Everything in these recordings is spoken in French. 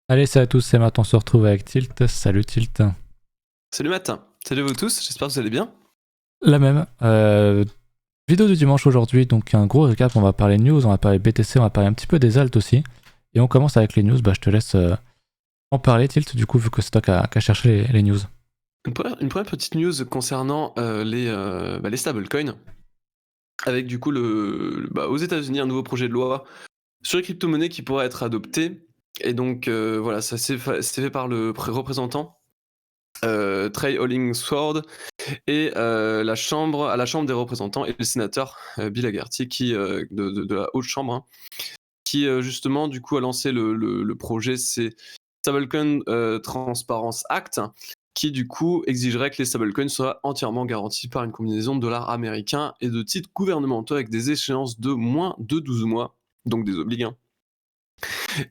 Allez, salut à tous, c'est Matt, on se retrouve avec Tilt. Salut Tilt. Salut Matt, salut vous tous, j'espère que vous allez bien. La même. Vidéo du dimanche aujourd'hui, donc un gros récap, on va parler news, on va parler BTC, on va parler un petit peu des alts aussi. Et on commence avec les news, je te laisse en parler Tilt, du coup, vu que c'est toi qui a cherché les news. Une première petite news concernant les stablecoins, avec du coup aux États-Unis un nouveau projet de loi sur les crypto-monnaies qui pourrait être adopté. Et donc voilà, ça c'est fait par le représentant Trey Hollingsworth et à la Chambre des représentants et le sénateur Bill Hagerty de la haute chambre, hein, qui justement du coup a lancé le projet, c'est Stablecoin Transparency Act, qui du coup exigerait que les stablecoins soient entièrement garantis par une combinaison de dollars américains et de titres gouvernementaux avec des échéances de moins de 12 mois, donc des obligations.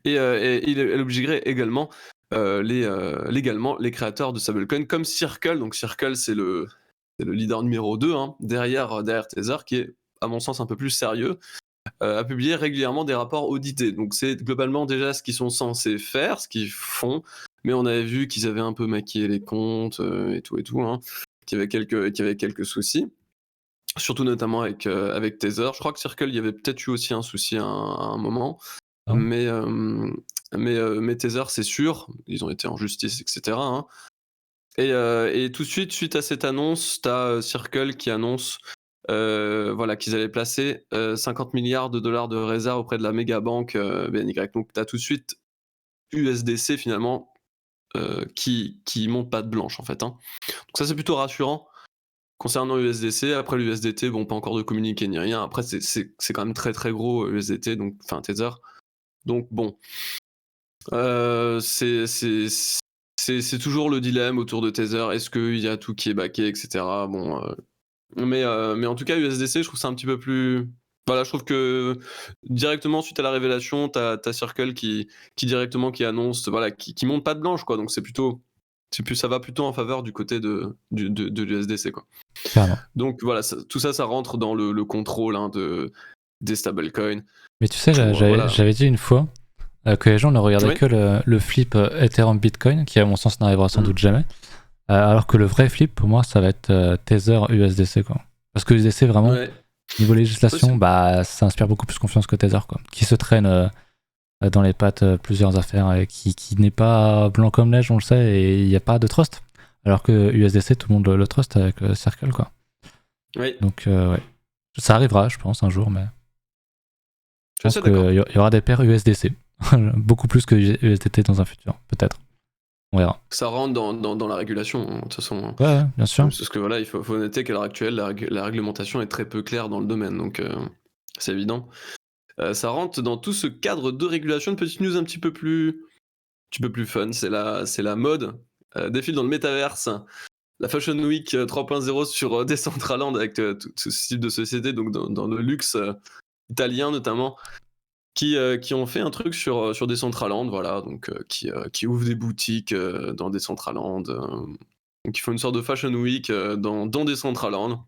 Et elle obligerait également légalement les créateurs de stablecoins comme Circle. Donc Circle, c'est le leader numéro 2, hein, derrière Tether, qui est à mon sens un peu plus sérieux, à publier régulièrement des rapports audités. Donc c'est globalement déjà ce qu'ils sont censés faire, ce qu'ils font, mais on avait vu qu'ils avaient un peu maquillé les comptes et tout, hein, qu'il y avait quelques soucis, surtout notamment avec Tether. Je crois que Circle, il y avait peut-être eu aussi un souci à un moment, Ah. mais Tether, c'est sûr, ils ont été en justice, etc., hein. Et tout de suite, suite à cette annonce, t'as Circle qui annonce qu'ils allaient placer 50 milliards de dollars de réserve auprès de la méga banque BNY. Donc tu as tout de suite USDC finalement qui monte pas de blanche en fait, hein. Donc ça c'est plutôt rassurant concernant USDC. Après l'USDT, bon, pas encore de communiqué ni rien. Après c'est quand même très très gros USDT, donc enfin Tether. Donc bon, c'est toujours le dilemme autour de Tether. Est-ce qu'il y a tout qui est backé, etc. Bon, mais en tout cas, USDC, je trouve ça un petit peu plus. Voilà, je trouve que directement suite à la révélation, t'as Circle qui directement qui annonce, voilà, qui monte pas de blanche, quoi. Donc ça va plutôt en faveur du côté de l'USDC, quoi. Carrément. Donc voilà, tout ça, ça rentre dans le contrôle, hein, des stablecoins. Mais tu sais, Voilà. j'avais dit une fois que les gens ne regardaient Oui. que le flip Ethereum Bitcoin, qui à mon sens n'arrivera sans doute jamais. Alors que le vrai flip, pour moi, ça va être Tether USDC, quoi. Parce que USDC, vraiment, Ouais. niveau Ouais, législation, ça inspire beaucoup plus confiance que Tether, quoi. Qui se traîne dans les pattes plusieurs affaires et qui n'est pas blanc comme neige, on le sait, et il n'y a pas de trust. Alors que USDC, tout le monde le trust avec Circle, quoi. Oui. Donc, ouais. Ça arrivera, je pense, un jour, mais je Je pense suis qu'il d'accord. y aura des paires USDC. Beaucoup plus que USDT dans un futur, peut-être. On verra. Ça rentre dans la régulation, hein, de toute façon, hein. Ouais, bien sûr. Parce que voilà, il faut noter qu'à l'heure actuelle, la réglementation est très peu claire dans le domaine, donc c'est évident. Ça rentre dans tout ce cadre de régulation. Une petite news un petit peu plus fun, c'est la mode défile dans le métaverse. La Fashion Week 3.0 sur Decentraland avec tout ce type de société, donc dans le luxe italien notamment, qui ont fait un truc sur Decentraland, voilà, donc qui ouvrent des boutiques dans Decentraland, donc ils font une sorte de Fashion Week dans Decentraland.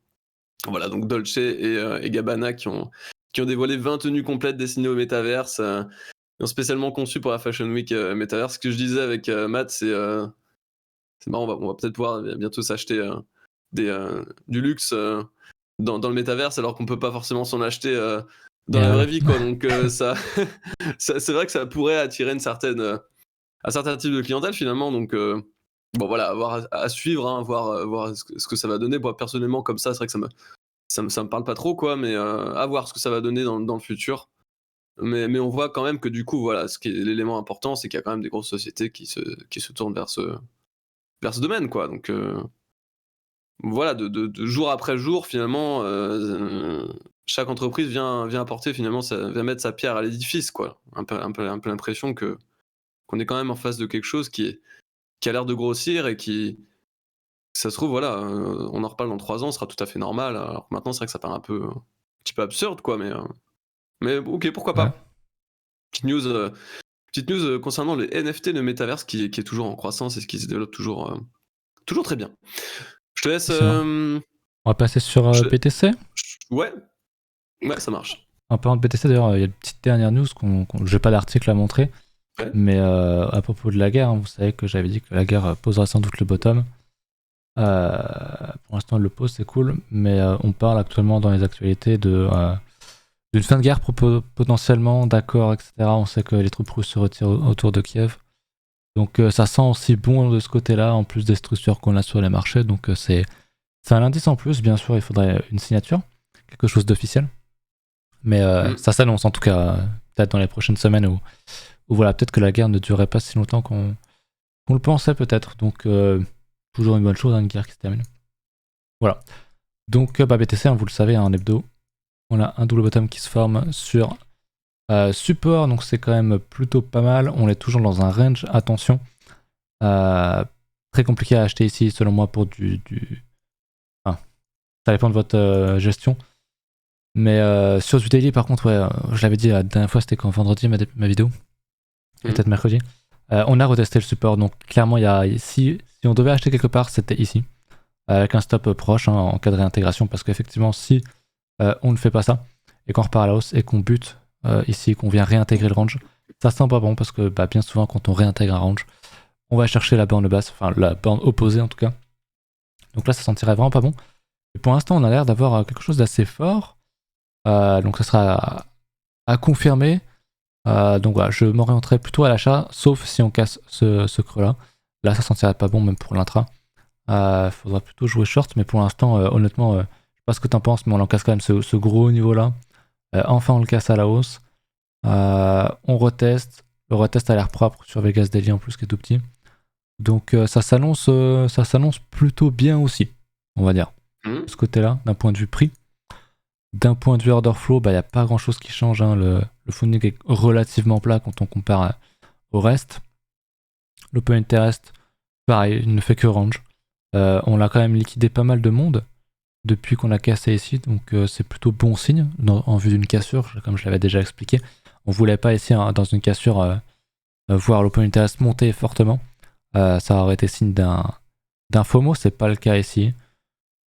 Voilà, donc Dolce et Gabbana qui ont dévoilé 20 tenues complètes destinées au métaverse, spécialement conçues pour la Fashion Week métaverse. Ce que je disais avec Matt, c'est marrant, on va peut-être pouvoir bientôt s'acheter du luxe dans le métaverse, alors qu'on peut pas forcément s'en acheter dans la Ouais. vraie vie, quoi. Donc c'est vrai que ça pourrait attirer un certain type de clientèle finalement. Donc bon voilà, à suivre, hein, voir ce que ça va donner. Moi personnellement, comme ça, c'est vrai que ça me parle pas trop, quoi, mais à voir ce que ça va donner dans le futur. Mais on voit quand même que du coup, voilà, ce qui est l'élément important, c'est qu'il y a quand même des grosses sociétés qui se tournent vers ce domaine, quoi. Donc voilà, de jour après jour, finalement, chaque entreprise vient apporter finalement, vient mettre sa pierre à l'édifice, quoi. Un peu l'impression qu'on est quand même en face de quelque chose qui a l'air de grossir et qui, ça se trouve, voilà, on en reparle dans 3 ans, ce sera tout à fait normal. Alors que maintenant, c'est vrai que ça paraît un petit peu absurde, quoi, mais ok, pourquoi Ouais. pas. Petite news concernant les NFT, le métaverse qui est toujours en croissance et qui se développe toujours très bien. Je te laisse. Excellent. On va passer sur Je- BTC. Ouais, ouais, ça marche. En parlant de BTC, d'ailleurs, il y a une petite dernière news, j'ai pas d'article à montrer, Ouais. Mais à propos de la guerre, hein, vous savez que j'avais dit que la guerre posera sans doute le bottom. Pour l'instant, elle le pose, c'est cool. Mais on parle actuellement dans les actualités d'une fin de guerre potentiellement, d'accord, etc. On sait que les troupes russes se retirent autour de Kiev. Donc ça sent aussi bon de ce côté-là, en plus des structures qu'on a sur les marchés. Donc c'est un indice en plus. Bien sûr, il faudrait une signature, quelque chose d'officiel. Mais Mm. ça s'annonce en tout cas, peut-être dans les prochaines semaines où voilà, peut-être que la guerre ne durerait pas si longtemps qu'on le pensait peut-être. Donc toujours une bonne chose, hein, une guerre qui se termine. Voilà. Donc BTC, hein, vous le savez, en hebdo, on a un double bottom qui se forme sur support, donc c'est quand même plutôt pas mal. On est toujours dans un range, attention. Très compliqué à acheter ici, selon moi, pour Enfin, ça dépend de votre gestion. Mais sur du daily, par contre, ouais, je l'avais dit la dernière fois, c'était quand vendredi ma vidéo. Peut-être mercredi. On a retesté le support, donc clairement, si on devait acheter quelque part, c'était ici. Avec un stop proche, hein, en cas de réintégration, parce qu'effectivement, si on ne fait pas ça, et qu'on repart à la hausse, et qu'on bute ici, qu'on vient réintégrer le range, ça sent pas bon, parce que bien souvent, quand on réintègre un range, on va chercher la borne basse, enfin la borne opposée en tout cas. Donc là, ça sentirait vraiment pas bon. Et pour l'instant, on a l'air d'avoir quelque chose d'assez fort. Donc ça sera à confirmer. Donc voilà, je m'orienterai plutôt à l'achat, sauf si on casse ce creux-là. Là, ça sentirait pas bon, même pour l'intra. Faudra plutôt jouer short, mais pour l'instant, honnêtement, je sais pas ce que t'en penses, mais on en casse quand même ce gros niveau-là. Enfin, on le casse à la hausse. On reteste. Le retest a l'air propre sur Vegas Daily en plus, qui est tout petit. Donc ça s'annonce plutôt bien aussi, on va dire. De ce côté-là, d'un point de vue prix. D'un point de vue order flow, il n'y a pas grand-chose qui change. Hein. Le funding est relativement plat quand on compare au reste. L'open interest, pareil, il ne fait que range. On l'a quand même liquidé pas mal de monde depuis qu'on a cassé ici, donc c'est plutôt bon signe en vue d'une cassure, comme je l'avais déjà expliqué. On voulait pas ici, hein, dans une cassure, voir l'open interest monter fortement. Ça aurait été signe d'un FOMO, c'est pas le cas ici.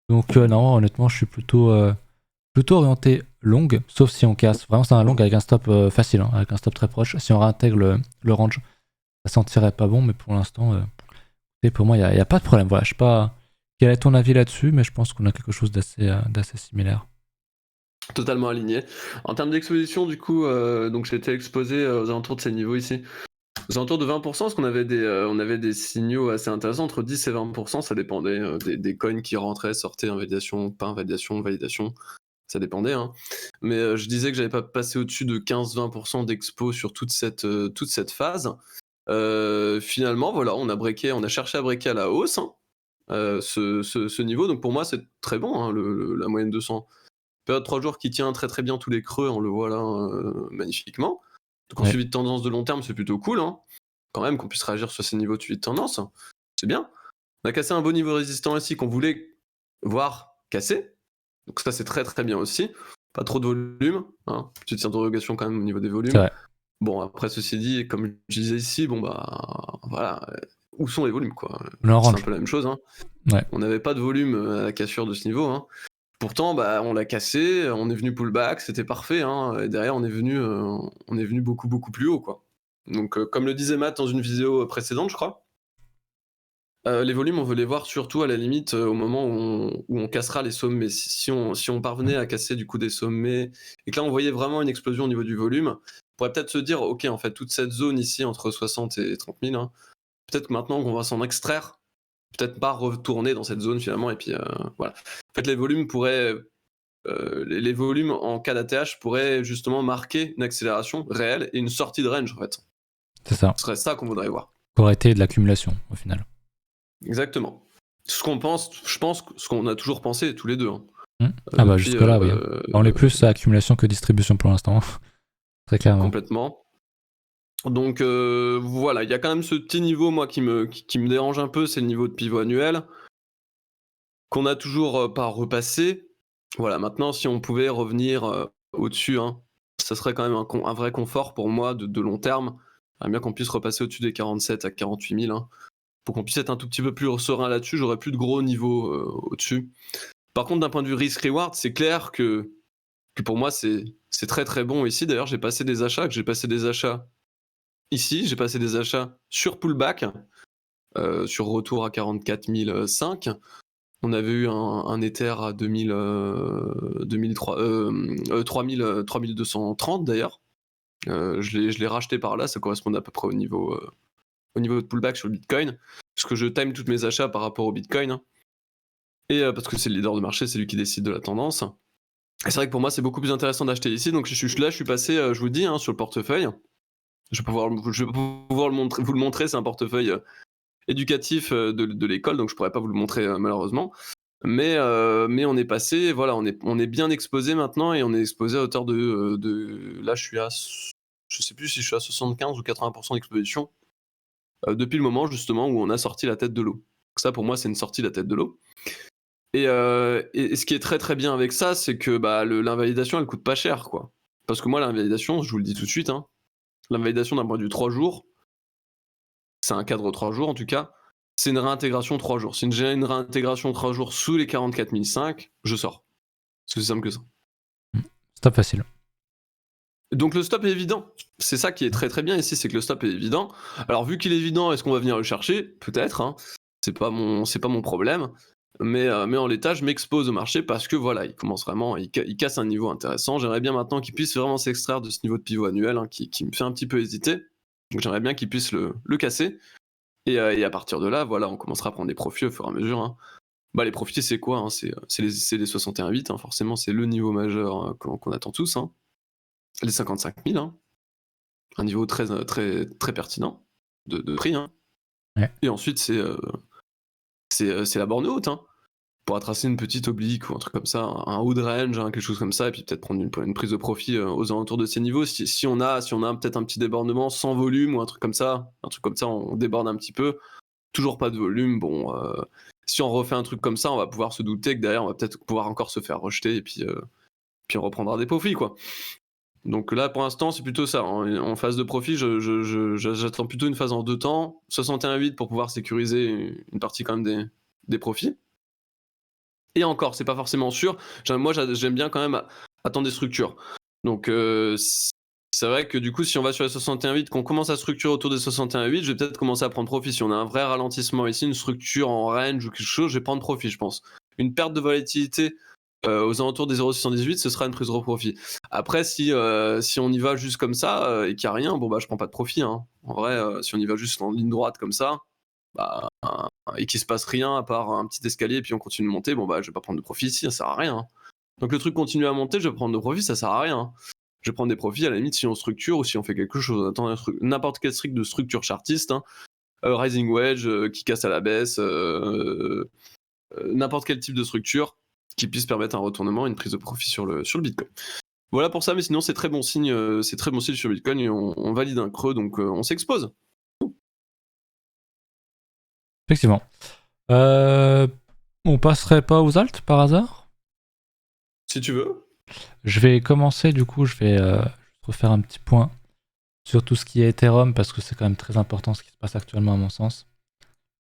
Donc non, honnêtement, je suis plutôt orienté long, sauf si on casse. Vraiment, c'est un long avec un stop facile, hein, avec un stop très proche. Si on réintègre le range, ça sentirait pas bon, mais pour l'instant, pour moi, il n'y a pas de problème. Voilà, je sais pas quel est ton avis là-dessus, mais je pense qu'on a quelque chose d'assez similaire. Totalement aligné. En termes d'exposition, du coup, donc j'étais exposé aux alentours de ces niveaux ici. Aux alentours de 20%, parce qu'on avait on avait des signaux assez intéressants, entre 10 et 20%, ça dépendait des coins qui rentraient, sortaient, invalidation, pas invalidation, validation, ça dépendait. Hein. Mais je disais que j'avais pas passé au-dessus de 15-20% d'expo sur toute cette phase. Finalement, voilà, on a cherché à breaker à la hausse hein, ce niveau, donc pour moi c'est très bon, hein, la moyenne 200. Période 3 jours qui tient très très bien tous les creux, on le voit là magnifiquement. Donc en Ouais. suivi de tendance de long terme, c'est plutôt cool. Hein. Quand même qu'on puisse réagir sur ces niveaux de suivi de tendance, c'est bien. On a cassé un beau niveau résistant ici qu'on voulait voir casser. Donc ça c'est très très bien aussi. Pas trop de volume, hein. Petite interrogation quand même au niveau des C'est volumes. vrai. Bon après ceci dit, comme je disais ici, bon bah voilà, où sont les volumes quoi. On est en C'est un range. peu la même chose. Hein. Ouais. On n'avait pas de volume à la cassure de ce niveau. Hein. Pourtant, bah, on l'a cassé, on est venu pullback, c'était parfait. Hein, et derrière, on est venu beaucoup, beaucoup plus haut. Quoi. Donc, comme le disait Matt dans une vidéo précédente, je crois, les volumes, on veut les voir surtout à la limite au moment où on cassera les sommets. Si on parvenait à casser du coup des sommets, et que là, on voyait vraiment une explosion au niveau du volume, on pourrait peut-être se dire, ok, en fait, toute cette zone ici, entre 60 et 30 000, hein, peut-être que maintenant qu'on va s'en extraire, peut-être pas retourner dans cette zone finalement, et puis voilà. En fait, les volumes pourraient les volumes en cas d'ATH pourraient justement marquer une accélération réelle et une sortie de range en fait. C'est ça. Ce serait ça qu'on voudrait voir. Ça aurait été de l'accumulation au final. Exactement. Ce qu'on pense, je pense, ce qu'on a toujours pensé tous les deux. Hein. Ah bah Depuis, jusque-là, oui. On est plus à accumulation que distribution pour l'instant. Très clairement. Complètement. Donc voilà, il y a quand même ce petit niveau moi qui me dérange un peu, c'est le niveau de pivot annuel qu'on a toujours pas repassé. Voilà, maintenant si on pouvait revenir au-dessus, hein, ça serait quand même un vrai confort pour moi de long terme. J'aimerais bien qu'on puisse repasser au-dessus des 47 à 48 000. Hein, pour qu'on puisse être un tout petit peu plus serein là-dessus, j'aurais plus de gros niveaux au-dessus. Par contre, d'un point de vue risk-reward, c'est clair que pour moi, c'est très très bon ici. D'ailleurs, j'ai passé des achats ici, j'ai passé des achats sur pullback, sur retour à 44 005. On avait eu un Ether à 3230 d'ailleurs. Je l'ai racheté par là, ça correspond à peu près au niveau de pullback sur le Bitcoin, parce que je time toutes mes achats par rapport au Bitcoin, hein. Et parce que c'est le leader de marché, c'est lui qui décide de la tendance. Et c'est vrai que pour moi, c'est beaucoup plus intéressant d'acheter ici, donc je suis passé, je vous dis, hein, sur le portefeuille. Je vais pouvoir vous le montrer, c'est un portefeuille éducatif de l'école, donc je pourrais pas vous le montrer malheureusement. Mais on est passé, voilà, on est bien exposé maintenant, et on est exposé à hauteur de là, je sais plus si je suis à 75 ou 80% d'exposition depuis le moment justement où on a sorti la tête de l'eau. Donc ça, pour moi, c'est une sortie de la tête de l'eau. Et ce qui est très très bien avec ça, c'est que l'invalidation, elle coûte pas cher, quoi. Parce que moi, l'invalidation, je vous le dis tout de suite, hein, l'invalidation d'un point de vue 3 jours, c'est un cadre 3 jours en tout cas, c'est une réintégration 3 jours. Si j'ai une réintégration 3 jours sous les 44 500, je sors. C'est aussi simple que ça. Stop facile. Donc le stop est évident. C'est ça qui est très très bien ici, c'est que le stop est évident. Alors vu qu'il est évident, est-ce qu'on va venir le chercher? Peut-être, hein. C'est pas mon problème. Mais en l'état, je m'expose au marché parce que voilà, il commence vraiment, il casse un niveau intéressant. J'aimerais bien maintenant qu'il puisse vraiment s'extraire de ce niveau de pivot annuel, hein, qui me fait un petit peu hésiter. Donc j'aimerais bien qu'il puisse le casser. Et à partir de là, voilà, on commencera à prendre des profits au fur et à mesure, hein. Les profits, c'est quoi, hein? C'est les 61,8, hein, forcément, c'est le niveau majeur qu'on attend tous, hein. Les 55 000, hein. Un niveau très, très, très pertinent de prix, hein. Ouais. Et ensuite, c'est la borne haute, hein. On pourra tracer une petite oblique ou un truc comme ça, un haut de range, hein, quelque chose comme ça, et puis peut-être prendre une prise de profit aux alentours de ces niveaux. Si on a peut-être un petit débordement sans volume ou un truc comme ça, on déborde un petit peu, toujours pas de volume, bon, si on refait un truc comme ça, on va pouvoir se douter que derrière, on va peut-être pouvoir encore se faire rejeter, et puis on reprendra des profits, quoi. Donc là, pour l'instant, c'est plutôt ça. En phase de profit, j'attends plutôt une phase en 2 temps, 61,8 pour pouvoir sécuriser une partie quand même des profits. Et encore, c'est pas forcément sûr. Moi, j'aime bien quand même attendre des structures. Donc c'est vrai que du coup, si on va sur les 61,8, qu'on commence à structurer autour des 61,8, je vais peut-être commencer à prendre profit. Si on a un vrai ralentissement ici, une structure en range ou quelque chose, je vais prendre profit, je pense. Une perte de volatilité aux alentours des 0,78, ce sera une prise de profit. Après, si on y va juste comme ça et qu'il n'y a rien, je prends pas de profit, hein. En vrai, si on y va juste en ligne droite comme ça, et qu'il se passe rien à part un petit escalier et puis on continue de monter, je vais pas prendre de profit ici, ça sert à rien, hein. Donc le truc continue à monter, je vais prendre de profit, ça sert à rien, hein. Je vais prendre des profits à la limite si on structure ou si on fait quelque chose. On attend n'importe quel truc de structure chartiste, hein. Rising wedge qui casse à la baisse, n'importe quel type de structure qui puisse permettre un retournement et une prise de profit sur le Bitcoin. Voilà pour ça, mais sinon c'est très bon signe sur Bitcoin, et on valide un creux, donc on s'expose. Effectivement. On passerait pas aux alts par hasard? Si tu veux. Je vais commencer, du coup, je vais refaire un petit point sur tout ce qui est Ethereum, parce que c'est quand même très important ce qui se passe actuellement à mon sens.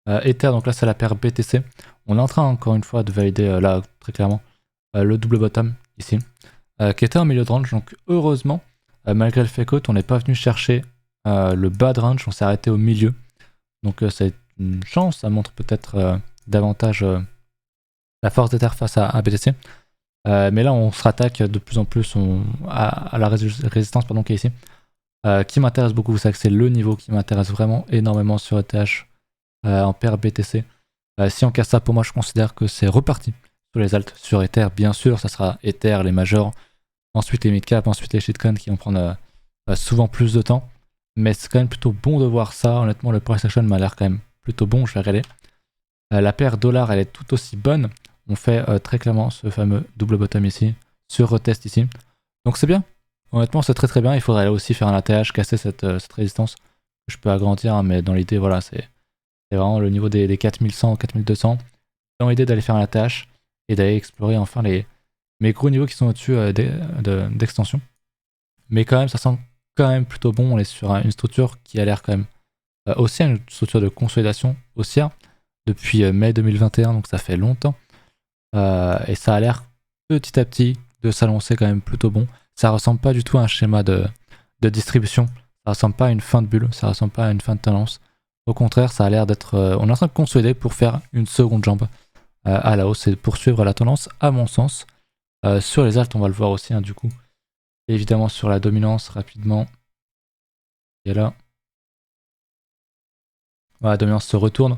Ether, donc là c'est la paire BTC. On est en train encore une fois de valider là très clairement le double bottom ici, qui était en milieu de range. Donc heureusement, malgré le fake out, on n'est pas venu chercher le bas de range, on s'est arrêté au milieu. Donc c'est une chance, ça montre peut-être davantage la force d'Ether face à BTC. Mais là on se rattaque de plus en plus à la résistance qui est ici, qui m'intéresse beaucoup. Vous savez que c'est le niveau qui m'intéresse vraiment énormément sur ETH. En paire BTC. Si on casse ça, pour moi, je considère que c'est reparti sur les alts. Sur Ether, bien sûr, ça sera Ether, les majors, ensuite les midcaps, ensuite les shitcoins qui vont prendre souvent plus de temps. Mais c'est quand même plutôt bon de voir ça. Honnêtement, le price action m'a l'air quand même plutôt bon. Je vais regarder. La paire dollar, elle est tout aussi bonne. On fait très clairement ce fameux double bottom ici, sur retest ici. Donc c'est bien. Honnêtement, c'est très très bien. Il faudrait aussi faire un ATH, casser cette résistance. Je peux agrandir, hein, mais dans l'idée, voilà, c'est vraiment le niveau des 4100, 4200. Dans l'idée d'aller faire un ATH et d'aller explorer enfin mes gros niveaux qui sont au-dessus d'extension. Mais quand même, ça sent quand même plutôt bon. On est sur une structure qui a l'air quand même haussière, une structure de consolidation haussière depuis mai 2021, donc ça fait longtemps. Et ça a l'air petit à petit de s'annoncer quand même plutôt bon. Ça ressemble pas du tout à un schéma de distribution. Ça ressemble pas à une fin de bulle, ça ressemble pas à une fin de tendance. Au contraire, ça a l'air d'être... on est en train de consolider pour faire une seconde jambe à la hausse et poursuivre la tendance, à mon sens. Sur les alts, on va le voir aussi, hein, du coup. Et évidemment, sur la dominance, rapidement. Et là... Voilà, la dominance se retourne.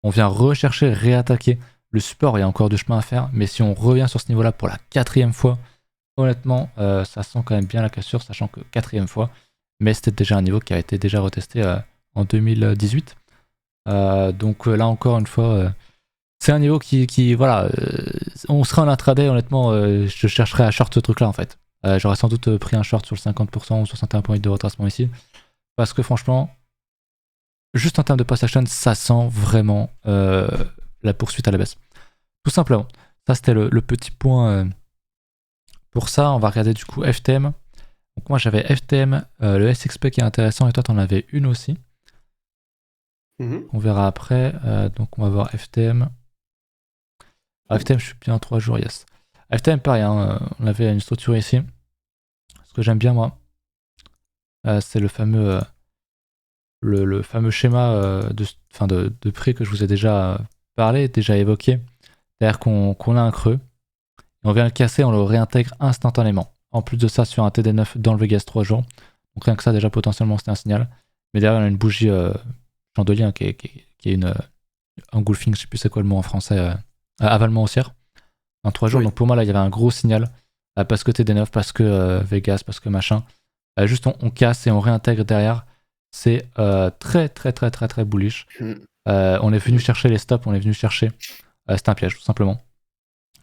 On vient rechercher, réattaquer le support. Il y a encore du chemin à faire. Mais si on revient sur ce niveau-là pour la 4e fois, honnêtement, ça sent quand même bien la cassure, sachant que 4e fois. Mais c'était déjà un niveau qui a été déjà retesté en 2018. Donc là encore une fois, c'est un niveau qui voilà, on serait en intraday, honnêtement, je chercherais à short ce truc-là en fait. J'aurais sans doute pris un short sur le 50% ou 61,8 de retracement ici. Parce que franchement, juste en termes de price action, ça sent vraiment la poursuite à la baisse. Tout simplement. Ça, c'était le petit point pour ça. On va regarder du coup FTM. Donc moi j'avais FTM, le SXP qui est intéressant et toi t'en avais une aussi. On verra après. Donc on va voir FTM. FTM je suis bien en 3 jours, yes. FTM pareil, hein, on avait une structure ici. Ce que j'aime bien moi, c'est le fameux le fameux schéma de prix que je vous ai déjà parlé, déjà évoqué. C'est-à-dire qu'on a un creux, et on vient le casser, on le réintègre instantanément. En plus de ça, sur un TD9 dans le Vegas 3 jours. Donc rien que ça, déjà potentiellement, c'était un signal. Mais derrière, on a une bougie chandelier qui est une engulfing, je sais plus c'est quoi le mot en français, avalement haussière. En 3 jours. Oui. Donc pour moi, là, il y avait un gros signal. Parce que TD9, parce que Vegas, parce que machin. Juste on casse et on réintègre derrière. C'est très, très, très, très, très bullish. On est venu chercher les stops, on est venu chercher. C'est un piège, tout simplement.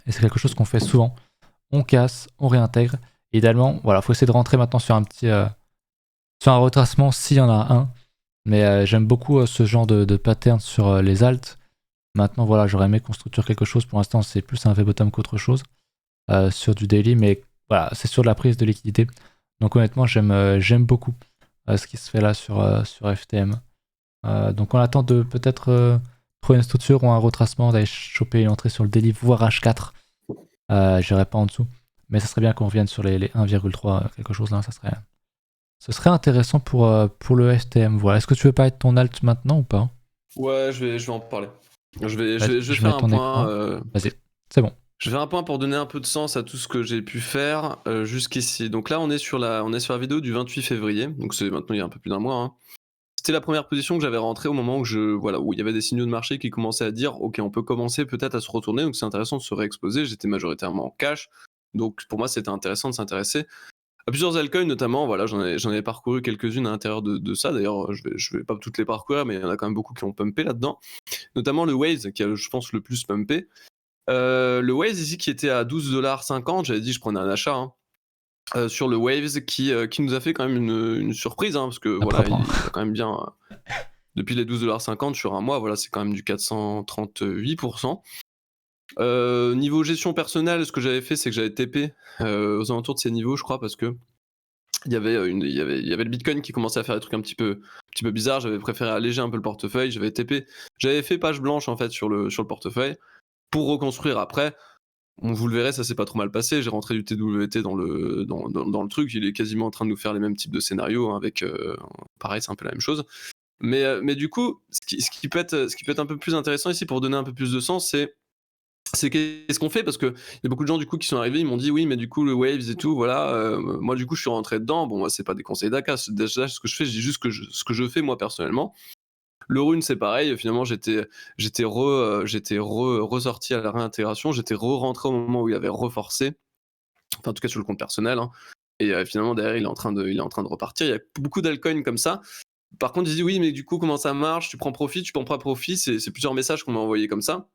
Et c'est quelque chose qu'on fait souvent. On casse, on réintègre. Idéalement, voilà, faut essayer de rentrer maintenant sur un petit, sur un retracement s'il y en a un. Mais j'aime beaucoup ce genre de pattern sur les alts. Maintenant, voilà, j'aurais aimé qu'on structure quelque chose. Pour l'instant, c'est plus un V-bottom qu'autre chose sur du daily, mais voilà, c'est sur de la prise de liquidité. Donc honnêtement, j'aime beaucoup ce qui se fait là sur FTM. Donc on attend de peut-être trouver une structure ou un retracement, d'aller choper une entrée sur le daily, voire H4. J'irai pas en dessous. Mais ça serait bien qu'on revienne sur les 1,3, quelque chose là, ce serait intéressant pour le FTM. Voilà. Est-ce que tu veux parler de ton alt maintenant ou pas? Ouais, je vais en parler. Je vais faire un point. Vas-y, c'est bon. Je vais faire un point pour donner un peu de sens à tout ce que j'ai pu faire jusqu'ici. Donc là, on est sur la vidéo du 28 février. Donc c'est maintenant il y a un peu plus d'un mois. Hein. C'était la première position que j'avais rentrée au moment où où il y avait des signaux de marché qui commençaient à dire ok, on peut commencer peut-être à se retourner. Donc c'est intéressant de se réexposer. J'étais majoritairement en cash. Donc pour moi, c'était intéressant de s'intéresser à plusieurs altcoins, notamment. Voilà, j'en ai parcouru quelques-unes à l'intérieur de ça. D'ailleurs, je vais pas toutes les parcourir, mais il y en a quand même beaucoup qui ont pumpé là-dedans. Notamment le Waze, qui a, je pense, le plus pumpé. Le Waze ici qui était à 12,50$, j'avais dit je prenais un achat sur le Waves qui nous a fait quand même une surprise parce que voilà, il a quand même bien depuis les 12,50$ sur un mois, voilà, c'est quand même du 438%. Niveau gestion personnelle, ce que j'avais fait, c'est que j'avais TP aux alentours de ces niveaux, je crois, parce que il y avait le Bitcoin qui commençait à faire des trucs un petit peu bizarres. J'avais préféré alléger un peu le portefeuille, j'avais TP, j'avais fait page blanche en fait sur le portefeuille pour reconstruire après. Vous le verrez, ça s'est pas trop mal passé. J'ai rentré du TWT dans le truc. Il est quasiment en train de nous faire les mêmes types de scénarios avec pareil, c'est un peu la même chose. Mais du coup, ce qui peut être un peu plus intéressant ici pour donner un peu plus de sens, c'est qu'est-ce qu'on fait, parce que il y a beaucoup de gens du coup qui sont arrivés, ils m'ont dit oui, mais du coup le Waves et tout, voilà. Moi du coup je suis rentré dedans. Bon, moi c'est pas des conseils d'ACA. Déjà ce que je fais, je dis juste ce que je fais moi personnellement. Le Rune, c'est pareil. Finalement, j'étais ressorti à la réintégration. J'étais rentré au moment où il avait reforcé. Enfin, en tout cas, sur le compte personnel. Hein. Et finalement, derrière, il est en train de repartir. Il y a beaucoup d'altcoins comme ça. Par contre, il dit oui, mais du coup, comment ça marche? Tu prends profit, tu prends pas profit? C'est plusieurs messages qu'on m'a envoyés comme ça.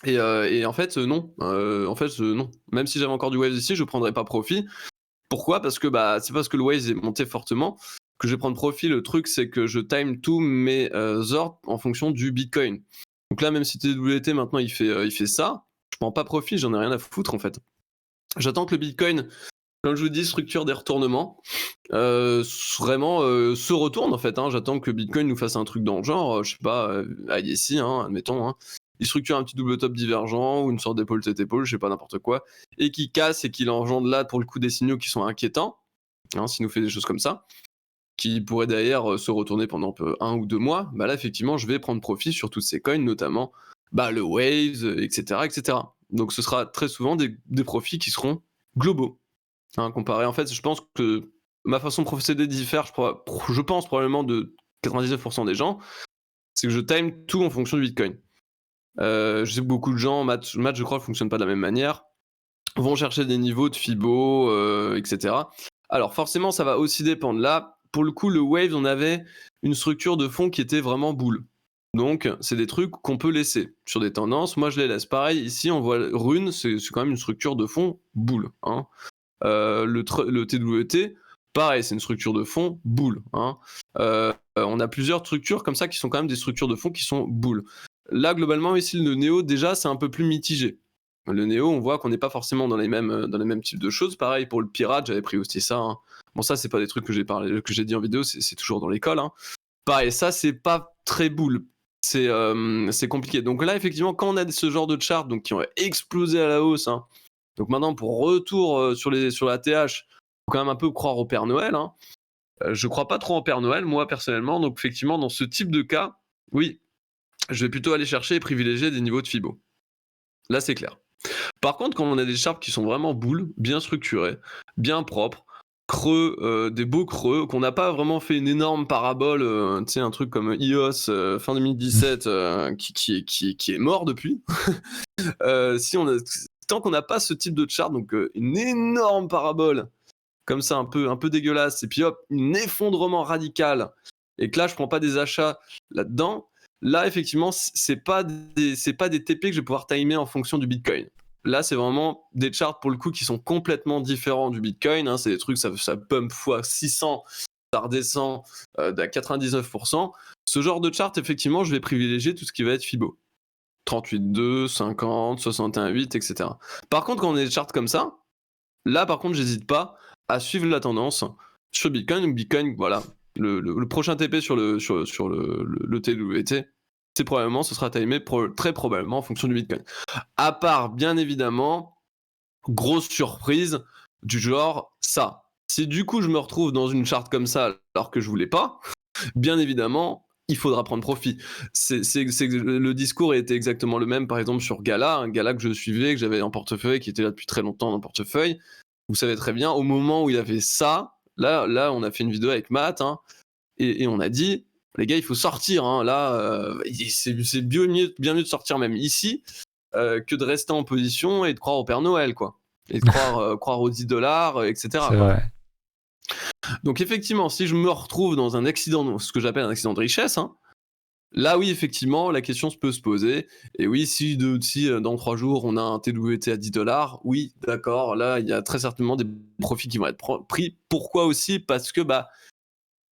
Et en fait, non. Non. Même si j'avais encore du Waves ici, je prendrais pas profit. Pourquoi? Parce que c'est parce que le Waves est monté fortement que je vais prendre profit. Le truc, c'est que je time tous mes ordres en fonction du Bitcoin. Donc là, même si TWT maintenant il fait ça, je prends pas profit, j'en ai rien à foutre en fait. J'attends que le Bitcoin, comme je vous dis, structure des retournements, vraiment se retourne en fait. Hein. J'attends que le Bitcoin nous fasse un truc dans le genre, je sais pas, ici, admettons. Hein. Il structure un petit double top divergent ou une sorte d'épaule tête épaule, je sais pas, n'importe quoi, et qui casse et qu'il engendre là pour le coup des signaux qui sont inquiétants. S'il nous fait des choses comme ça, qui pourrait derrière se retourner pendant 1 ou 2 mois, bah là effectivement je vais prendre profit sur toutes ces coins, notamment le Waves, etc., etc. Donc ce sera très souvent des profits qui seront globaux. Comparé, en fait, je pense que ma façon de procéder diffère, je pense probablement de 99% des gens, c'est que je time tout en fonction du Bitcoin. Je sais que beaucoup de gens, Matt je crois, ne fonctionne pas de la même manière, vont chercher des niveaux de Fibo, etc. Alors forcément, ça va aussi dépendre. Là, pour le coup, le Wave, on avait une structure de fond qui était vraiment boule. Donc, c'est des trucs qu'on peut laisser sur des tendances. Moi, je les laisse. Pareil, ici, on voit Rune, c'est quand même une structure de fond boule. Le TWT, pareil, c'est une structure de fond boule. On a plusieurs structures comme ça qui sont quand même des structures de fond qui sont boule. Là, globalement, ici, le Néo, déjà, c'est un peu plus mitigé. Le Néo, on voit qu'on n'est pas forcément dans les mêmes types de choses. Pareil, pour le Pirate, j'avais pris aussi ça. Bon, ça, c'est pas des trucs que j'ai dit en vidéo, c'est toujours dans l'école. Pareil, ça, c'est pas très boule. C'est compliqué. Donc là, effectivement, quand on a ce genre de chart donc, qui ont explosé à la hausse, donc maintenant, pour retour sur la TH, faut quand même un peu croire au Père Noël. Je crois pas trop en Père Noël, moi, personnellement. Donc effectivement, dans ce type de cas, oui, je vais plutôt aller chercher et privilégier des niveaux de Fibo. Là, c'est clair. Par contre, quand on a des charts qui sont vraiment boules, bien structurés, bien propres, creux, des beaux creux, qu'on n'a pas vraiment fait une énorme parabole, tu sais, un truc comme EOS fin 2017 qui est mort depuis. Tant qu'on n'a pas ce type de chart, donc une énorme parabole, comme ça, un peu dégueulasse, et puis hop, un effondrement radical, et que là, je prends pas des achats là-dedans, là, effectivement, c'est pas des TP que je vais pouvoir timer en fonction du Bitcoin. Là, c'est vraiment des charts, pour le coup, qui sont complètement différents du Bitcoin. C'est des trucs, ça pump fois 600, ça redescend à 99%. Ce genre de chart, effectivement, je vais privilégier tout ce qui va être Fibo. 38,2, 50, 61,8, etc. Par contre, quand on a des charts comme ça, là, par contre, j'hésite pas à suivre la tendance sur Bitcoin. Donc Bitcoin, voilà, le prochain TP sur le TWT, ce sera timé très probablement en fonction du Bitcoin. À part, bien évidemment, grosse surprise du genre ça. Si du coup je me retrouve dans une charte comme ça alors que je voulais pas, bien évidemment, il faudra prendre profit. Le discours était exactement le même, par exemple, sur Gala, un Gala que je suivais, que j'avais en portefeuille, qui était là depuis très longtemps dans le portefeuille. Vous savez très bien, au moment où il avait ça, là on a fait une vidéo avec Matt, et on a dit, les gars, il faut sortir. Là, c'est bien mieux de sortir même ici que de rester en position et de croire au Père Noël, quoi. Et de croire aux $10, etc. C'est vrai. Donc effectivement, si je me retrouve dans un accident, ce que j'appelle un accident de richesse, là oui, effectivement, la question peut se poser. Et oui, si dans 3 jours, on a un TWT à $10, oui, d'accord, là, il y a très certainement des profits qui vont être pris. Pourquoi aussi ? Parce que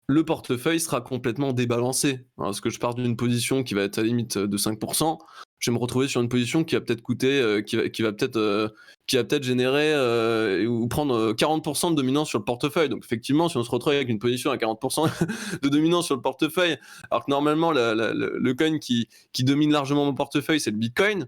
le portefeuille sera complètement débalancé. Parce que je pars d'une position qui va être à la limite de 5%, je vais me retrouver sur une position qui va peut-être coûter, qui va peut-être générer ou prendre 40% de dominance sur le portefeuille. Donc effectivement, si on se retrouve avec une position à 40% de dominance sur le portefeuille, alors que normalement le coin qui domine largement mon portefeuille, c'est le Bitcoin,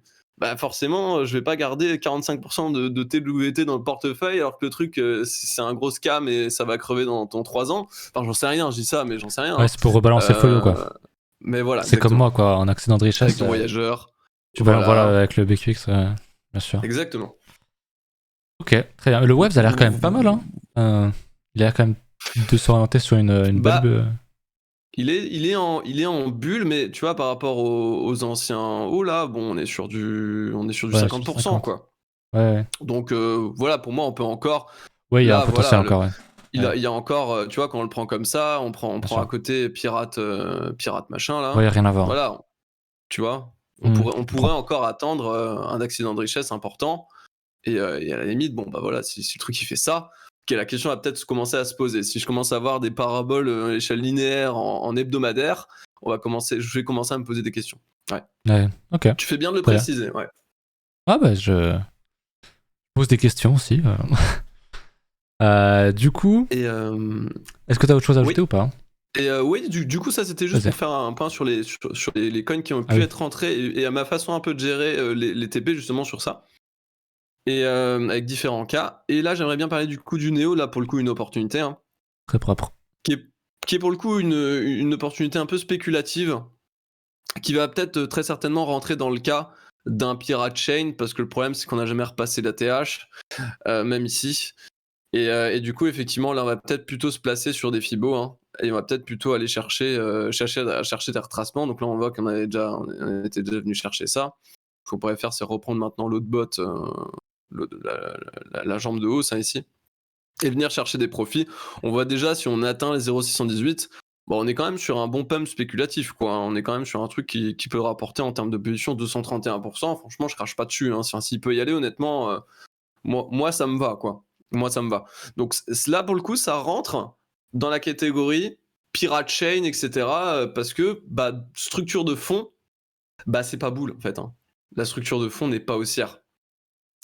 forcément, je vais pas garder 45% de TWT dans le portefeuille alors que le truc, c'est un gros scam et ça va crever dans 3 ans. Enfin, j'en sais rien, je dis ça, mais j'en sais rien. Ouais, c'est pour rebalancer le folio, quoi. Mais voilà. C'est comme moi, quoi, en accident de richesse. Avec ton voyageur. Tu vas voilà, avec le BQX, bien sûr. Exactement. Ok, très bien. Le Waves a l'air quand même pas mal, il a l'air quand même de s'orienter sur une belle... Il est en bulle, mais tu vois, par rapport aux anciens hauts, là, bon, on est sur du 50%, 50. quoi. Ouais. Donc, voilà, pour moi, on peut encore... Oui, il y a un potentiel encore, ouais. Il y a encore, tu vois, quand on le prend comme ça, on prend à côté pirate machin, là. Ouais, rien à voir. Voilà, tu vois, on pourrait encore attendre un accident de richesse important, et à la limite, bon, voilà, si le truc, il fait ça... la question va peut-être commencer à se poser. Si je commence à avoir des paraboles à l'échelle linéaire en hebdomadaire, je vais commencer à me poser des questions. Ouais, ok. Tu fais bien de le préciser, ouais. Ah je pose des questions aussi. Du coup, est-ce que tu as autre chose à ajouter ou pas ? Et oui, du coup, ça c'était juste pour faire un point sur les coins qui ont pu être rentrés et à ma façon un peu de gérer les TP justement sur ça. Et avec différents cas. Et là, j'aimerais bien parler du coup du Néo, là pour le coup une opportunité. Très propre. Qui qui est pour le coup une opportunité un peu spéculative, qui va peut-être très certainement rentrer dans le cas d'un Pirate Chain, parce que le problème c'est qu'on n'a jamais repassé l'ATH, même ici. Et du coup, effectivement, là, on va peut-être plutôt se placer sur des Fibos, hein, et on va peut-être plutôt aller chercher des retracements. Donc là, on voit on était déjà venu chercher ça. Ce qu'on pourrait faire, c'est reprendre maintenant l'autre bot, la jambe de hausse, hein, ici, et venir chercher des profits. On voit déjà, si on atteint les 0,618, bon, on est quand même sur un bon pump spéculatif, quoi. On est quand même sur un truc qui peut rapporter en termes de position 231%. Franchement, je crache pas dessus, hein. S'il peut y aller, honnêtement, moi, ça me va, quoi. Moi, ça me va. Donc là, pour le coup, ça rentre dans la catégorie Pirate Chain, etc. Parce que, structure de fond, c'est pas boule, en fait, hein. La structure de fond n'est pas haussière.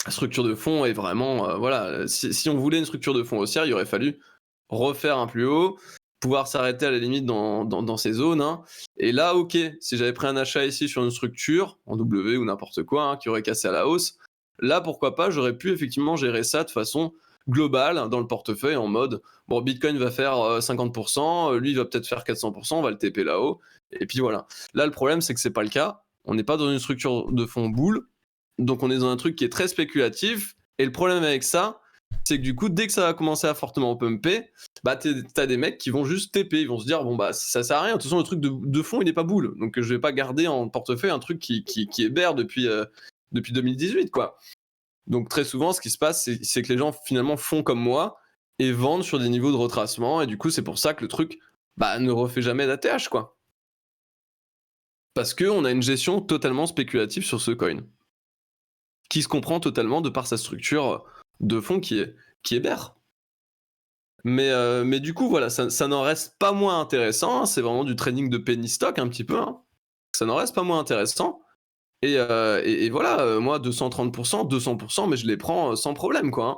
La structure de fond est vraiment, voilà, si on voulait une structure de fond haussière, il aurait fallu refaire un plus haut, pouvoir s'arrêter à la limite dans ces zones, hein. Et là, ok, si j'avais pris un achat ici sur une structure, en W ou n'importe quoi, hein, qui aurait cassé à la hausse, là, pourquoi pas, j'aurais pu effectivement gérer ça de façon globale, hein, dans le portefeuille, en mode, bon, Bitcoin va faire 50%, lui, il va peut-être faire 400%, on va le TP là-haut, et puis voilà. Là, le problème, c'est que c'est pas le cas. On n'est pas dans une structure de fond boule, donc on est dans un truc qui est très spéculatif, et le problème avec ça, c'est que du coup, dès que ça va commencer à fortement pumper, t'as des mecs qui vont juste TP, ils vont se dire, bon ça sert à rien, de toute façon le truc de fond il est pas boule, donc je vais pas garder en portefeuille un truc qui est bear depuis 2018, quoi. Donc très souvent, ce qui se passe, c'est que les gens finalement font comme moi, et vendent sur des niveaux de retracement, et du coup c'est pour ça que le truc ne refait jamais d'ATH, quoi. Parce qu'on a une gestion totalement spéculative sur ce coin, qui se comprend totalement de par sa structure de fond qui est bear. Mais du coup, voilà, ça n'en reste pas moins intéressant, hein. C'est vraiment du trading de penny stock un petit peu, hein. Ça n'en reste pas moins intéressant. Et voilà, moi 230%, 200%, mais je les prends sans problème, quoi, hein.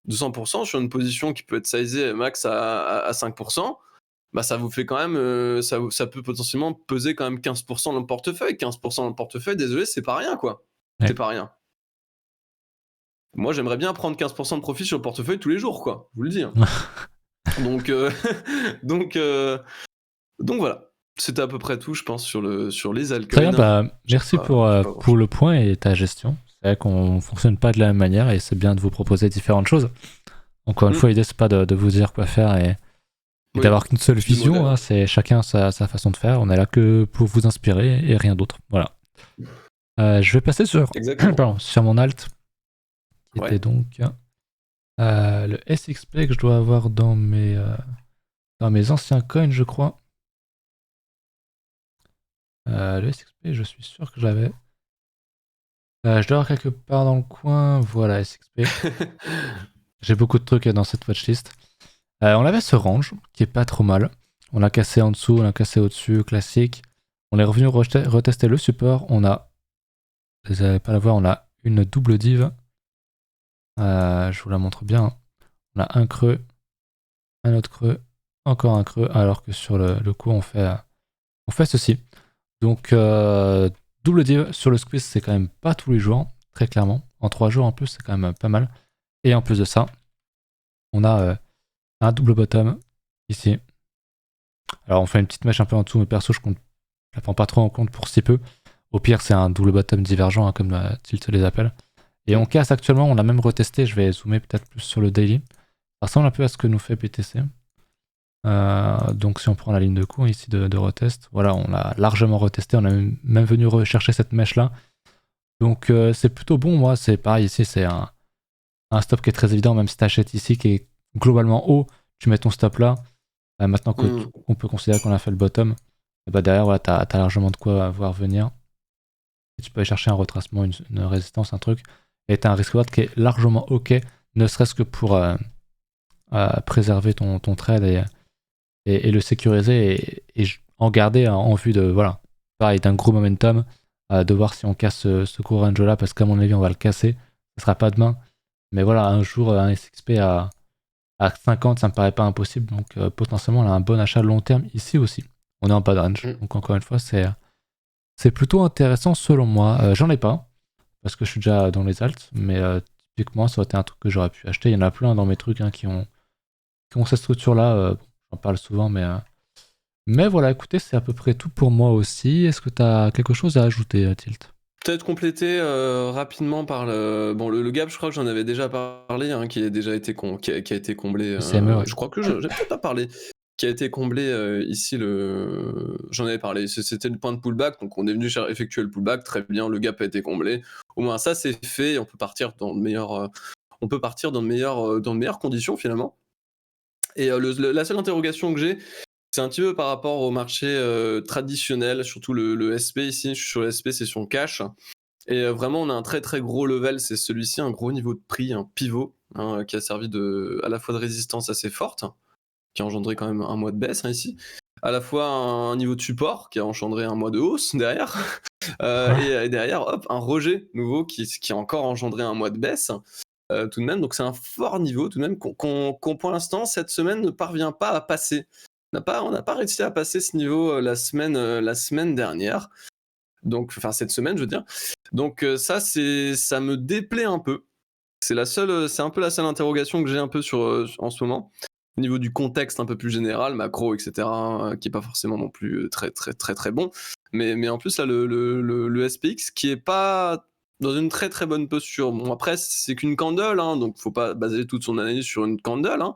200% sur une position qui peut être sizée max à 5%, ça vous fait quand même, ça peut potentiellement peser quand même 15% dans le portefeuille. 15% dans le portefeuille, désolé, c'est pas rien, quoi. Ouais. C'est pas rien. Moi, j'aimerais bien prendre 15% de profit sur le portefeuille tous les jours, quoi. Je vous le dis, hein. Donc voilà. C'était à peu près tout, je pense, sur les altcoins. Très bien, merci pour le point et ta gestion. C'est vrai qu'on fonctionne pas de la même manière et c'est bien de vous proposer différentes choses. Encore une fois, l'idée c'est pas de vous dire quoi faire et d'avoir qu'une seule vision, hein, c'est chacun sa façon de faire. On est là que pour vous inspirer et rien d'autre. Voilà. Je vais passer sur mon alt, qui était donc le SXP que je dois avoir dans mes anciens coins, je crois. Le SXP, je suis sûr que je l'avais. Je dois avoir quelque part dans le coin. Voilà, SXP. J'ai beaucoup de trucs dans cette watchlist. On avait ce range qui est pas trop mal. On l'a cassé en dessous, on l'a cassé au-dessus, classique. On est revenu retester le support. On a, vous n'allez pas la voir, on a une double div. Je vous la montre bien. On a un creux, un autre creux, encore un creux, alors que sur le coup, on fait ceci. Donc, double div sur le squeeze, c'est quand même pas tous les jours, très clairement. En 3 jours en plus, c'est quand même pas mal. Et en plus de ça, on a un double bottom ici. Alors, on fait une petite mèche un peu en dessous, mais perso, je la prends pas trop en compte pour si peu. Au pire, c'est un double bottom divergent, hein, comme Tilt les appelle. Et on casse actuellement, on a même retesté, je vais zoomer peut-être plus sur le daily. Ça ressemble un peu à ce que nous fait BTC. Donc si on prend la ligne de cours ici de retest, voilà, on l'a largement retesté, on a même venu rechercher cette mèche là. Donc c'est plutôt bon, moi c'est pareil ici, c'est un stop qui est très évident, même si tu achètes ici qui est globalement haut, tu mets ton stop là. Maintenant qu'on peut considérer qu'on a fait le bottom, et derrière voilà, t'as largement de quoi voir venir. Et tu peux aller chercher un retracement, une résistance, un truc, et t'as un risk reward qui est largement ok, ne serait-ce que pour préserver ton trade et le sécuriser et en garder en vue de, voilà, pareil, d'un gros momentum, de voir si on casse ce gros range là, parce qu'à mon avis on va le casser, ce sera pas demain, mais voilà, un jour un SXP à 50 ça me paraît pas impossible, donc potentiellement on a un bon achat long terme ici aussi. On est en bas de range, donc encore une fois c'est plutôt intéressant selon moi. J'en ai pas, parce que je suis déjà dans les alts, mais typiquement ça aurait été un truc que j'aurais pu acheter. Il y en a plein dans mes trucs, hein, qui ont cette structure là. J'en parle souvent, mais Mais voilà, écoutez, c'est à peu près tout pour moi aussi. Est-ce que tu as quelque chose à ajouter, Tilt? Peut-être compléter rapidement par le gap, je crois que j'en avais déjà parlé, hein, qui a déjà été qui a été comblé. Le CME, ouais. Je crois que j'ai peut-être pas parlé. Qui a été comblé ici j'en avais parlé. C'était le point de pullback, donc on est venu effectuer le pullback, très bien, le gap a été comblé. Au moins ça c'est fait, on peut partir dans de meilleures, dans de meilleures conditions finalement. Et la seule interrogation que j'ai, c'est un petit peu par rapport au marché traditionnel, surtout le SP ici. Je suis sur le SP, c'est sur cash. Et vraiment, on a un très très gros level, c'est celui-ci, un gros niveau de prix, un pivot, hein, qui a servi à la fois de résistance assez forte, qui a engendré quand même un mois de baisse, hein, ici, à la fois un niveau de support qui a engendré un mois de hausse derrière, et derrière, hop, un rejet nouveau qui a encore engendré un mois de baisse, tout de même. Donc c'est un fort niveau tout de même qu'on pour l'instant, cette semaine, ne parvient pas à passer. On n'a pas réussi à passer ce niveau la semaine dernière. Donc, enfin cette semaine, je veux dire. Donc ça me déplaît un peu. C'est un peu la seule interrogation que j'ai un peu en ce moment. Au niveau du contexte un peu plus général, macro, etc., qui est pas forcément non plus très très très très bon. Mais en plus là, le SPX qui est pas dans une très très bonne posture. Bon après c'est qu'une candle, hein, donc faut pas baser toute son analyse sur une candle, hein.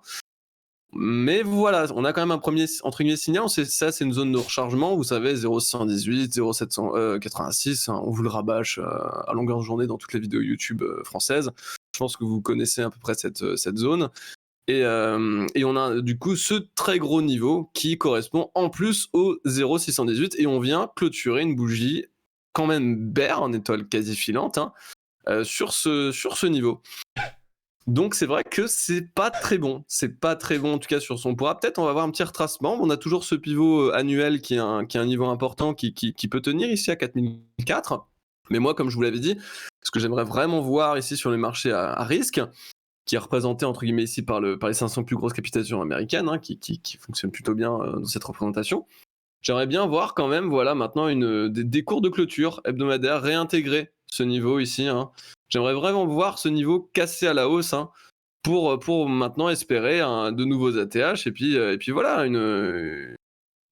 Mais voilà, on a quand même un premier entre guillemets signal. Ça, c'est une zone de rechargement. Vous savez, 0,618, 0,786. Hein, on vous le rabâche à longueur de journée dans toutes les vidéos YouTube françaises. Je pense que vous connaissez à peu près cette zone. Et on a du coup ce très gros niveau qui correspond en plus au 0,618. Et on vient clôturer une bougie quand même bear en étoile quasi filante, hein, sur ce niveau. Donc c'est vrai que c'est pas très bon. C'est pas très bon en tout cas sur son poids. Peut-être on va avoir un petit retracement. On a toujours ce pivot annuel qui est un niveau important qui peut tenir ici à 4004. Mais moi, comme je vous l'avais dit, ce que j'aimerais vraiment voir ici sur les marchés à risque, qui est représenté entre guillemets ici par les 500 plus grosses capitalisations américaines, hein, qui fonctionnent plutôt bien dans cette représentation. J'aimerais bien voir quand même, voilà, maintenant des cours de clôture hebdomadaires réintégrer ce niveau ici, hein. J'aimerais vraiment voir ce niveau cassé à la hausse, hein, pour maintenant espérer de nouveaux ATH et puis voilà,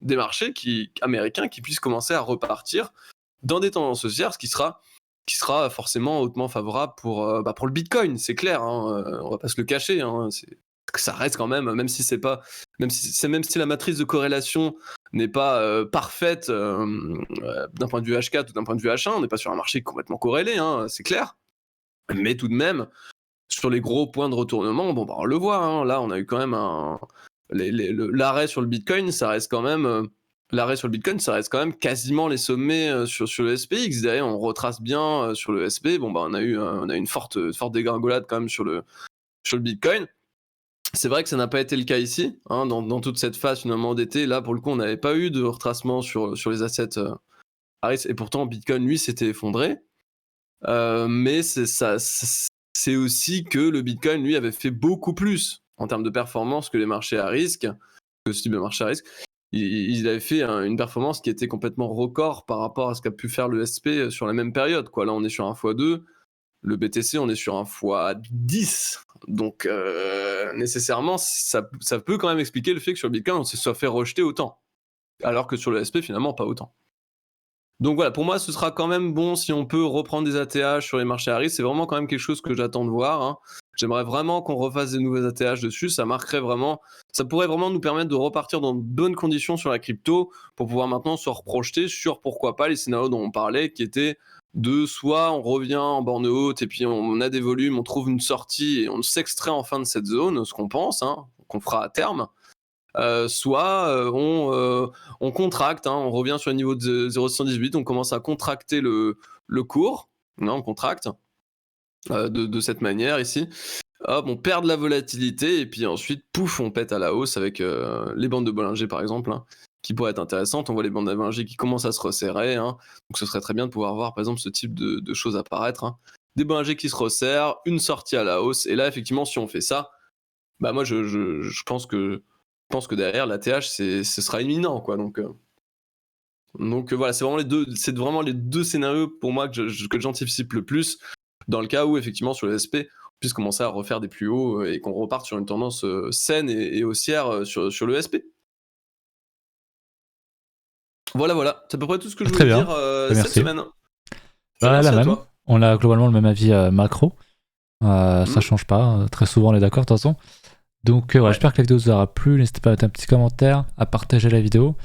des marchés américains qui puissent commencer à repartir dans des tendances haussières, ce qui sera forcément hautement favorable pour le Bitcoin, c'est clair, hein, on va pas se le cacher, hein, ça reste quand même si c'est pas, même si la matrice de corrélation n'est pas parfaite d'un point de vue H4 ou d'un point de vue H1, on n'est pas sur un marché complètement corrélé, hein, c'est clair, mais tout de même, sur les gros points de retournement, bon, bah, on le voit, hein, là, on a eu quand même l'arrêt sur le Bitcoin, ça reste quand même. L'arrêt sur le Bitcoin, ça reste quand même quasiment les sommets sur le SPX. Derrière, on retrace bien sur le SP. Bon, bah, on a eu une forte dégringolade quand même sur le Bitcoin. C'est vrai que ça n'a pas été le cas ici, hein, dans toute cette phase finalement d'été. Là, pour le coup, on n'avait pas eu de retracement sur les assets à risque. Et pourtant, Bitcoin, lui, s'était effondré. Mais c'est aussi que le Bitcoin, lui, avait fait beaucoup plus en termes de performance que les marchés à risque, que ce type de marché à risque. Il avait fait une performance qui était complètement record par rapport à ce qu'a pu faire le SP sur la même période, quoi. Là, on est sur un x2, le BTC, on est sur un x10. Donc, nécessairement, ça peut quand même expliquer le fait que sur le Bitcoin, on se soit fait rejeter autant. Alors que sur le SP, finalement, pas autant. Donc voilà, pour moi, ce sera quand même bon si on peut reprendre des ATH sur les marchés à risque. C'est vraiment quand même quelque chose que j'attends de voir, hein. J'aimerais vraiment qu'on refasse des nouvelles ATH dessus. Ça pourrait vraiment nous permettre de repartir dans de bonnes conditions sur la crypto pour pouvoir maintenant se reprojeter sur pourquoi pas les scénarios dont on parlait, qui étaient de soit on revient en borne haute et puis on a des volumes, on trouve une sortie et on s'extrait enfin de cette zone, ce qu'on pense, hein, qu'on fera à terme. Soit on contracte, hein, on revient sur le niveau de 0,118, on commence à contracter le cours, hein, on contracte de cette manière ici. Hop, on perd de la volatilité et puis ensuite, pouf, on pète à la hausse avec les bandes de Bollinger par exemple, hein, qui pourraient être intéressantes. On voit les bandes de Bollinger qui commencent à se resserrer, hein, donc ce serait très bien de pouvoir voir par exemple ce type de choses apparaître, hein. Des Bollinger qui se resserrent, une sortie à la hausse, et là effectivement si on fait ça, bah moi je pense que derrière la TH ce sera imminent, quoi. Donc voilà, c'est vraiment les deux scénarios pour moi que j'anticipe le plus, dans le cas où effectivement sur le SP on puisse commencer à refaire des plus hauts et qu'on reparte sur une tendance saine et haussière sur le SP. Voilà. C'est à peu près tout ce que je Très voulais bien. dire Merci. cette semaine. La Merci à même. toi. On a globalement le même avis macro. Ça change pas. Très souvent, on est d'accord de toute façon. Donc, Ouais. j'espère que la vidéo vous aura plu. N'hésitez pas à mettre un petit commentaire, à partager la vidéo,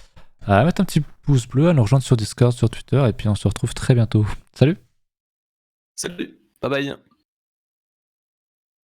à mettre un petit pouce bleu, à nous rejoindre sur Discord, sur Twitter. Et puis, on se retrouve très bientôt. Salut! Salut. Bye bye.